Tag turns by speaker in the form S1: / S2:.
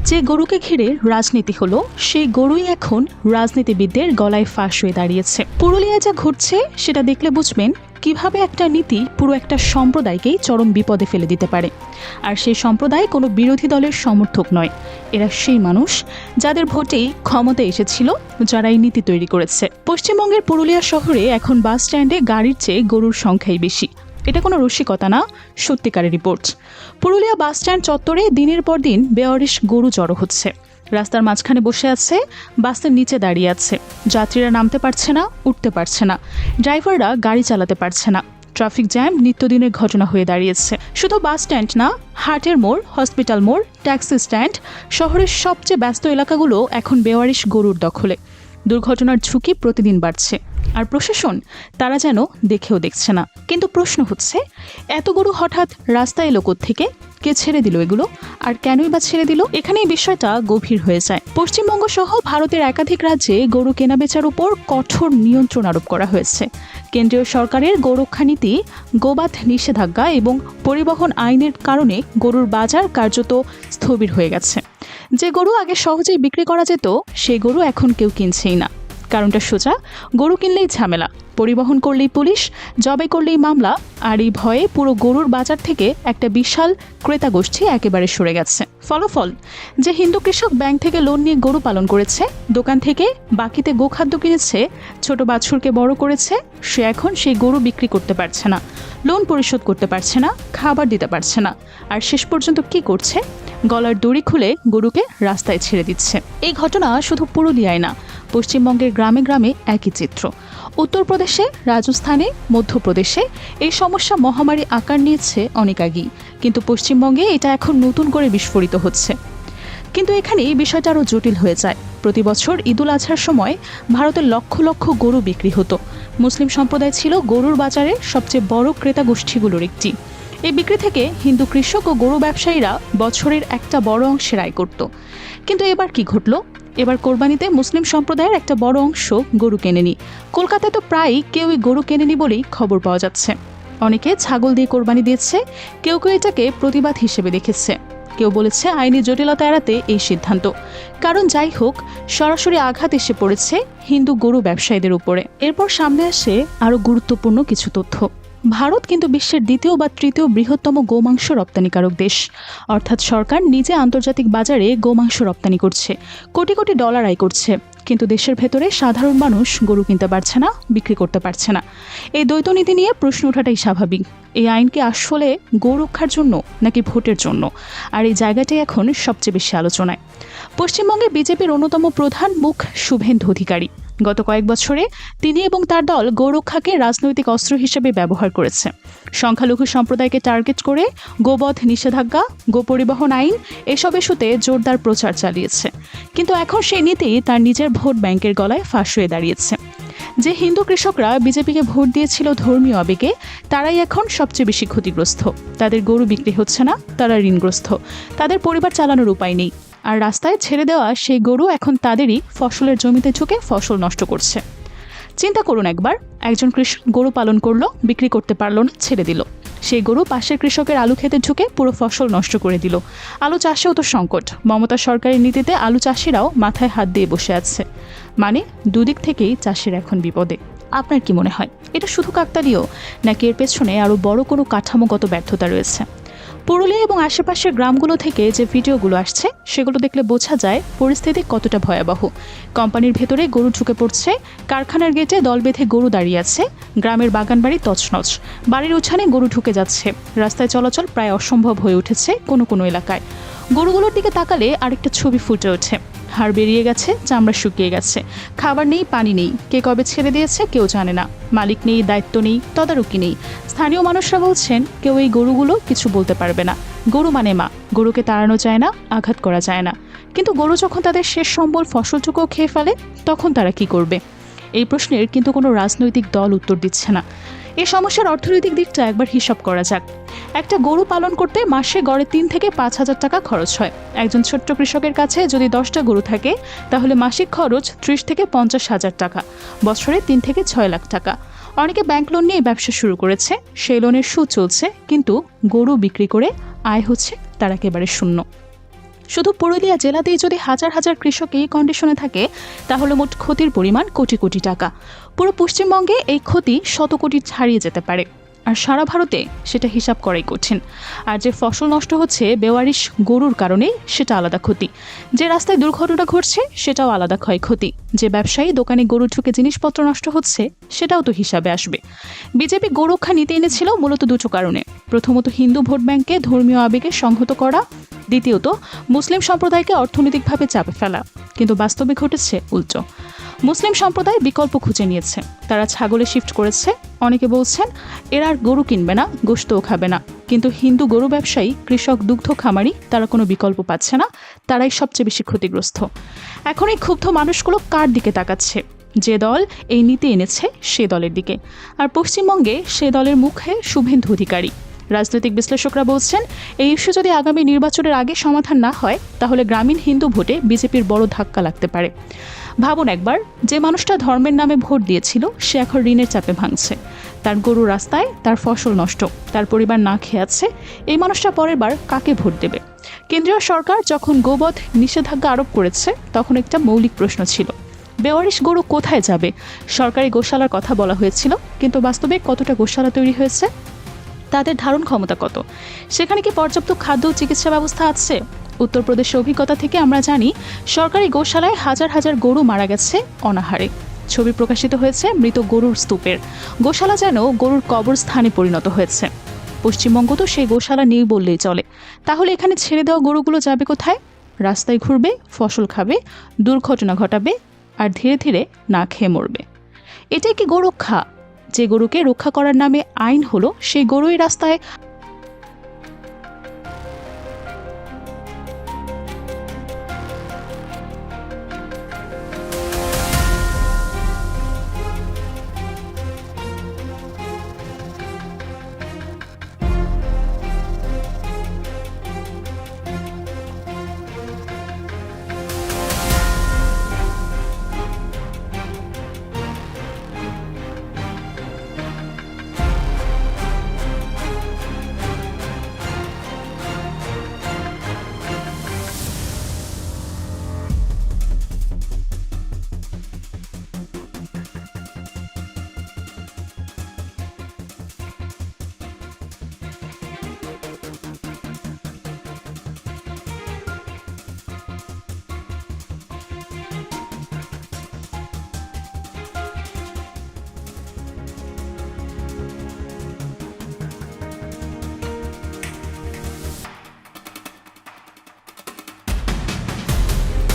S1: যে গরুকে ঘিরে রাজনীতি হলো সেই গরুই এখন রাজনীতিবিদদের গলায় ফাঁস হয়ে দাঁড়িয়েছে। পুরুলিয়ায় যা ঘটছে সেটা দেখলে বুঝবেন কিভাবে একটা নীতি পুরো একটা সম্প্রদায়কেই চরম বিপদে ফেলে দিতে পারে। আর সেই সম্প্রদায় কোনো বিরোধী দলের সমর্থক নয়, এরা সেই মানুষ যাদের ভোটেই ক্ষমতায় এসেছিল, যারা এই নীতি তৈরি করেছে। পশ্চিমবঙ্গের পুরুলিয়া শহরে এখন বাস স্ট্যান্ডে গাড়ির চেয়ে গরুর সংখ্যাই বেশি। এটা কোনো রসিকতা না, সত্যিকারের রিপোর্ট। পুরুলিয়া বাস স্ট্যান্ড চত্বরে দিনের পর দিন বেওয়ারিশ গরু জড়ো হচ্ছে। রাস্তার মাঝখানে বসে আছে, বাসের নিচে দাঁড়িয়ে আছে। যাত্রীরা নামতে পারছে না, উঠতে পারছে না, ড্রাইভাররা গাড়ি চালাতে পারছে না। ট্রাফিক জ্যাম নিত্যদিনের ঘটনা হয়ে দাঁড়িয়েছে। শুধু বাস স্ট্যান্ড না, হাটের মোড়, হসপিটাল মোড়, ট্যাক্সি স্ট্যান্ড, শহরের সবচেয়ে ব্যস্ত এলাকাগুলো এখন বেওয়ারিশ গরুর দখলে। দুর্ঘটনার ঝুঁকি প্রতিদিন বাড়ছে, আর প্রশাসন তারা যেন দেখেও দেখছে না। কিন্তু প্রশ্ন হচ্ছে, এত গরু হঠাৎ রাস্তায় এলো কোত্থেকে? কে ছেড়ে দিল এগুলো, আর কেনই বা ছেড়ে দিল? এখানেই বিষয়টা গভীর হয়ে যায়। পশ্চিমবঙ্গ সহ ভারতের একাধিক রাজ্যে গরু কেনাবেচার উপর কঠোর নিয়ন্ত্রণ আরোপ করা হয়েছে। কেন্দ্রীয় সরকারের গোরক্ষা নীতি, গোবাধ নিষেধাজ্ঞা এবং পরিবহন আইনের কারণে গরুর বাজার কার্যত স্থবির হয়ে গেছে। যে গরু আগে সহজেই বিক্রি করা যেত, সেই গরু এখন কেউ কিনছেই না। কারণটা সোজা, গরু কিনলেই ঝামেলা, পরিবহন করলেই পুলিশ, জবাই করলেই মামলা, আর এই ভয়ে পুরো গরুর বাজার থেকে একটা বিশাল ক্রেতা গোষ্ঠী একেবারে সরে গেছে। ফলাফল, যে হিন্দু কৃষক ব্যাংক থেকে লোন নিয়ে গরু পালন করেছে, দোকান থেকে বাকিতে গোখাদ্য কিনেছে, ছোট বাছুরকে বড় করেছে, সে এখন সেই গরু বিক্রি করতে পারছে না, লোন পরিশোধ করতে পারছে না, খাবার দিতে পারছে না। আর শেষ পর্যন্ত কি করছে? গলার দড়ি খুলে গরুকে রাস্তায় ছেড়ে দিচ্ছে। এই ঘটনা শুধু পুরুলিয়ায় না, পশ্চিমবঙ্গের গ্রামে গ্রামে একই চিত্র। উত্তরপ্রদেশে, রাজস্থানে, মধ্যপ্রদেশে এই সমস্যা মহামারী আকার নিয়েছে অনেক আগেই, কিন্তু পশ্চিমবঙ্গে এটা এখন নতুন করে বিস্ফোরিত হচ্ছে। কিন্তু এখানে এই বিষয়টা আরও জটিল হয়ে যায়। প্রতি বছর ঈদুল আজহার সময় ভারতের লক্ষ লক্ষ গরু বিক্রি হতো। মুসলিম সম্প্রদায় ছিল গরুর বাজারের সবচেয়ে বড় ক্রেতা গোষ্ঠীগুলোর একটি। এই বিক্রি থেকে হিন্দু কৃষক ও গরু ব্যবসায়ীরা বছরের একটা বড় অংশের আয় করত। কিন্তু এবার কি ঘটল? এবার কোরবানিতে মুসলিম সম্প্রদায়ের একটা বড় অংশ গরু কেনেনি। কলকাতায় তো প্রায়ই কেউই গরু কেনেনি বলেই খবর পাওয়া যাচ্ছে। অনেকে ছাগল দিয়ে কোরবানি দিয়েছে, কেউ কেউ এটাকে প্রতিবাদ হিসেবে দেখেছে, কেউ বলেছে আইনি জটিলতা এড়াতে এই সিদ্ধান্ত। কারণ যাই হোক, সরাসরি আঘাত এসে পড়েছে হিন্দু গরু ব্যবসায়ীদের উপরে। এরপর সামনে আসে আরও গুরুত্বপূর্ণ কিছু তথ্য। ভারত কিন্তু বিশ্বের দ্বিতীয় বা তৃতীয় বৃহত্তম গোমাংস রপ্তানিকারক দেশ। অর্থাৎ সরকার নিজে আন্তর্জাতিক বাজারে গোমাংস রপ্তানি করছে, কোটি কোটি ডলার আয় করছে। কিন্তু দেশের ভেতরে সাধারণ মানুষ গরু কিনতে পারছে না, বিক্রি করতে পারছে না। এই দ্বৈত নীতি নিয়ে প্রশ্ন ওঠাটাই স্বাভাবিক। এই আইন কি আসলে গো রক্ষার জন্য নাকি ভোটের জন্য? আর এই জায়গাটাই এখন সবচেয়ে বেশি আলোচনায়। পশ্চিমবঙ্গে বিজেপির অন্যতম প্রধান মুখ শুভেন্দু অধিকারী। গত কয়েক বছরে তিনি এবং তার দল গোরক্ষাকে রাজনৈতিক অস্ত্র হিসেবে ব্যবহার করেছে। সংখ্যালঘু সম্প্রদায়কে টার্গেট করে গোবধ নিষেধাজ্ঞা, গোপরিবহন আইন এসব ইস্যুতে জোরদার প্রচার চালিয়েছে। কিন্তু এখন সেই নীতি তার নিজের ভোট ব্যাংকের গলায় ফাঁস হয়ে দাঁড়িয়েছে। যে হিন্দু কৃষকরা বিজেপিকে ভোট দিয়েছিল ধর্মীয় আবেগে, তারাই এখন সবচেয়ে বেশি ক্ষতিগ্রস্ত। তাদের গরু বিক্রি হচ্ছে না, তারা ঋণগ্রস্ত, তাদের পরিবার চালানোর উপায় নেই। আর রাস্তায় ছেড়ে দেওয়া সেই গরু এখন তাদেরই ফসলের জমিতে ঝুঁকে ফসল নষ্ট করছে। চিন্তা করুন একবার, একজন কৃষক গরু পালন করলো, বিক্রি করতে পারলো না, ছেড়ে দিল। সেই গরু পাশের কৃষকের আলু খেতে ঝুঁকে পুরো ফসল নষ্ট করে দিল। আলু চাষেও তো সংকট। মমতা সরকারের নীতিতে আলু চাষিরাও মাথায় হাত দিয়ে বসে আছে। মানে দুদিক থেকেই চাষির এখন বিপদে। আপনার কি মনে হয়, এটা শুধু কাকতালীয়, নাকি এর পেছনে আরও বড় কোনো কাঠামোগত ব্যর্থতা রয়েছে? পুরুলিয়া এবং আশেপাশের গ্রামগুলো থেকে যে ভিডিওগুলো আসছে, সেগুলো দেখলে বোঝা যায় পরিস্থিতি কতটা ভয়াবহ। কোম্পানির ভেতরে গরু ঢুকে পড়ছে, কারখানার গেটে দল বেঁধে গরু দাঁড়িয়ে আছে, গ্রামের বাগানবাড়ি তছনছ, বাড়ির উঠানে গরু ঢুকে যাচ্ছে, রাস্তায় চলাচল প্রায় অসম্ভব হয়ে উঠেছে কোনো কোনো এলাকায়। গরুগুলোর দিকে তাকালে আরেকটা ছবি ফুটে ওঠে। হাড় বেরিয়ে গেছে, চামড়া শুকিয়ে গেছে, খাবার নেই, পানি নেই, কে কবে ছেড়ে দিয়েছে কেউ জানে না, মালিক নেই, দায়িত্ব নেই, তদারকি নেই। স্থানীয় মানুষরা বলছেন কেউ এই গরুগুলো কিছু বলতে পারবে না। গরু মানে মা, গরুকে তাড়ানো যায় না, আঘাত করা যায় না। কিন্তু গরু যখন তাদের শেষ সম্বল ফসলটুকুও খেয়ে ফেলে, তখন তারা কি করবে? এই প্রশ্নের কিন্তু কোনো রাজনৈতিক দল উত্তর দিচ্ছে না। এই সমস্যার অর্থনৈতিক দিকটা একবার হিসাব করা যাক। একটা গরু পালন করতে মাসে গড়ে 3 থেকে 5,000 টাকা খরচ হয়। একজন ছোট্ট কৃষকের কাছে যদি 10টা গরু থাকে, তাহলে মাসিক খরচ 30 থেকে 50,000 টাকা, বছরে 3 থেকে 6 লাখ টাকা। অনেকে ব্যাংক লোন নিয়ে ব্যবসা শুরু করেছে, সেই লোনের সুদ চলছে, কিন্তু গরু বিক্রি করে আয় হচ্ছে তার একেবারে শূন্য। শুধু পুরুলিয়া জেলাতেই যদি হাজার হাজার কৃষক এই কন্ডিশনে থাকে তাহলে মোট ক্ষতির পরিমাণ কোটি কোটি টাকা। পুরো পশ্চিমবঙ্গে এই ক্ষতি শত কোটি ছাড়িয়ে যেতে পারে, আর সারা ভারতে সেটা হিসাব করাই কঠিন। আর যে ফসল নষ্ট হচ্ছে বেওয়ারিশ গরুর কারণে সেটা আলাদা ক্ষতি, যে রাস্তায় দুর্ঘটনা ঘটছে সেটাও আলাদা ক্ষয়ক্ষতি, যে ব্যবসায়ী দোকানে গরু ঢুকে জিনিসপত্র নষ্ট হচ্ছে সেটাও তো হিসাবে আসবে। বিজেপি গোরক্ষা নীতি এনেছিল মূলত দুটো কারণে। প্রথমত হিন্দু ভোট ব্যাংককে ধর্মীয় আবেগে সংহত করা, দ্বিতীয়ত মুসলিম সম্প্রদায়কে অর্থনৈতিকভাবে চাপে ফেলা। কিন্তু বাস্তবে ঘটেছে উল্টো। মুসলিম সম্প্রদায় বিকল্প খুঁজে নিয়েছে, তারা ছাগলে শিফট করেছে। অনেকে বলছেন এরা আর গরু কিনবে না, গোশতও খাবে না। কিন্তু হিন্দু গরু ব্যবসায়ী, কৃষক, দুগ্ধ খামারি তারা কোনো বিকল্প পাচ্ছে না, তারাই সবচেয়ে বেশি ক্ষতিগ্রস্ত। এখন এই ক্ষুব্ধ মানুষগুলো কার দিকে তাকাচ্ছে? যে দল এই নীতি এনেছে সে দলের দিকে। আর পশ্চিমবঙ্গে সে দলের মুখে শুভেন্দু অধিকারী। রাজনৈতিক বিশ্লেষকরা বলছেন এই ইস্যু যদি আগামী নির্বাচনের আগে সমাধান না হয় তাহলে গ্রামীণ হিন্দু ভোটে বিজেপির বড় ধাক্কা লাগতে পারে। ভাবুন একবার, যে মানুষটা ধর্মের নামে ভোট দিয়েছিল সে এখন ঋণের চাপে ভাঙছে, তার গরু রাস্তায়, তার ফসল নষ্ট, তার পরিবার না খেয়ে আছে। এই মানুষটা পরের বার কাকে ভোট দেবে? কেন্দ্রীয় সরকার যখন গোবধ নিষেধাজ্ঞা আরোপ করেছে তখন একটা মৌলিক প্রশ্ন ছিল, বেওয়ারিশ গরু কোথায় যাবে? সরকারি গোশালার কথা বলা হয়েছিল, কিন্তু বাস্তবে কতটা গোশালা তৈরি হয়েছে? তাদের ধারণ ক্ষমতা কত? সেখানে কি পর্যাপ্ত খাদ্য ও চিকিৎসা ব্যবস্থা আছে? উত্তরপ্রদেশের অভিজ্ঞতা থেকে আমরা জানি সরকারি গোশালায় হাজার হাজার গরু মারা গেছে অনাহারে। ছবি প্রকাশিত হয়েছে মৃত গরুর স্তূপের। গোশালা যেন গরুর কবরস্থানে পরিণত হয়েছে। পশ্চিমবঙ্গ তো সেই গোশালা নেই বললেই চলে। তাহলে এখানে ছেড়ে দেওয়া গরুগুলো যাবে কোথায়? রাস্তায় ঘুরবে, ফসল খাবে, দুর্ঘটনা ঘটাবে, আর ধীরে ধীরে না খেয়ে মরবে। এটাই কি গোরক্ষা? যে গরুকে রক্ষা করার নামে আইন হলো সেই গরুই রাস্তায়